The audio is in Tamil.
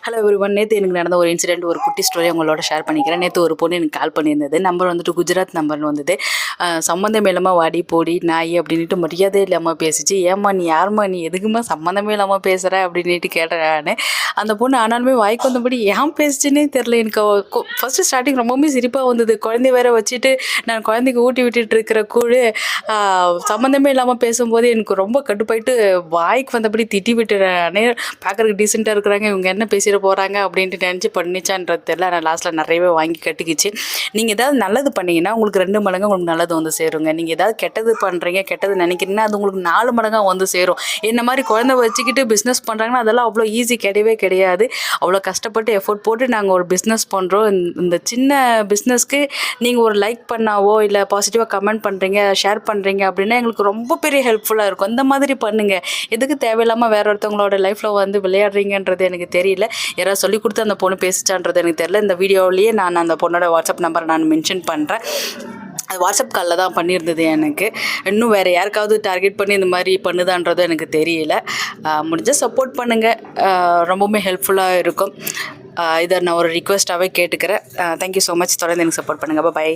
Hello everyone. நேற்று எனக்கு நடந்த ஒரு இன்சிடென்ட், ஒரு குட்டி ஸ்டோரி உங்களோட ஷேர் பண்ணிக்கிறேன். நேற்று ஒரு பொண்ணு எனக்கு கால் பண்ணியிருந்தது. நம்பர் வந்துட்டு குஜராத் நம்பர்னு வந்தது. சம்மந்தமே இல்லாமல் வாடி போடி நாய் அப்படின்ட்டு மரியாதை இல்லாமல் பேசிச்சு. ஏம்மா நீ யாரும்மா, நீ எதுக்குமா சம்மந்தமே இல்லாமல் பேசுகிற அப்படின்ட்டு கேட்டேன் நான். அந்த பொண்ணு ஆனாலுமே வாய்க்கு வந்தபடி ஏன் பேசிச்சுன்னே தெரில. எனக்கு ஃபஸ்ட்டு ஸ்டார்டிங் ரொம்பவுமே சிரிப்பாக வந்தது. குழந்தை வேற வச்சுட்டு நான் குழந்தைக்கு ஊட்டி விட்டுட்டு இருக்கிற கூழ் சம்மந்தமே இல்லாமல் பேசும்போது எனக்கு ரொம்ப கட்டுப்பாயிட்டு வாய்க்கு வந்தபடி திட்டி விட்டுறேன். பார்க்குறதுக்கு டீசெண்டாக இருக்கிறாங்க, இவங்க என்ன பேசிட போகிறாங்க அப்படின்ட்டு நினச்சி பண்ணிச்சான்றது தெரியல. நான் லாஸ்ட்டில் நிறையவே வாங்கி கட்டிக்கிச்சு. நீங்கள் ஏதாவது நல்லது பண்ணிங்கன்னா உங்களுக்கு 2 மடங்கு உங்களுக்கு நல்லது வந்து சேருங்க. நீங்கள் ஏதாவது கெட்டது பண்ணுறீங்க, கெட்டது நினைக்கிறீங்கன்னா அது உங்களுக்கு 4 மடங்காக வந்து சேரும். என்ன மாதிரி குழந்தை வச்சுக்கிட்டு பிஸ்னஸ் பண்ணுறாங்கன்னா அதெல்லாம் அவ்வளோ ஈஸி கிடையவே கிடையாது. அவ்வளோ கஷ்டப்பட்டு எஃபோர்ட் போட்டு நாங்கள் ஒரு பிஸ்னஸ் பண்ணுறோம். இந்த சின்ன பிஸ்னஸ்க்கு நீங்கள் ஒரு லைக் பண்ணாவோ இல்லை பாசிட்டிவாக கமெண்ட் பண்ணுறீங்க, ஷேர் பண்ணுறீங்க அப்படின்னா எங்களுக்கு ரொம்ப பெரிய ஹெல்ப்ஃபுல்லாக இருக்கும். இந்த மாதிரி பண்ணுங்கள். எதுக்கு தேவையில்லாமல் வேற ஒருத்தவங்களோட லைஃப்பில் வந்து விளையாடுறீங்கன்றது எனக்கு தெரியல. யாராவது சொல்லி கொடுத்து அந்த பொண்ணு பேசிச்சான்றது எனக்கு தெரியல. இந்த வீடியோவிலேயே நான் அந்த பொண்ணோட வாட்ஸ்அப் நம்பரை நான் மென்ஷன் பண்ணுறேன். அது வாட்ஸ்அப் காலில் தான் பண்ணியிருந்தது. எனக்கு இன்னும் வேறு யாருக்காவது டார்கெட் பண்ணி இந்த மாதிரி பண்ணுதான்றதும் எனக்கு தெரியல. முடிஞ்சால் சப்போர்ட் பண்ணுங்கள், ரொம்பவுமே ஹெல்ப்ஃபுல்லாக இருக்கும். இதை நான் ஒரு ரிக்வெஸ்ட்டாகவே கேட்டுக்கிறேன். Thank you so much. தொடர்ந்து எனக்கு சப்போர்ட் பண்ணுங்கள். பாய்.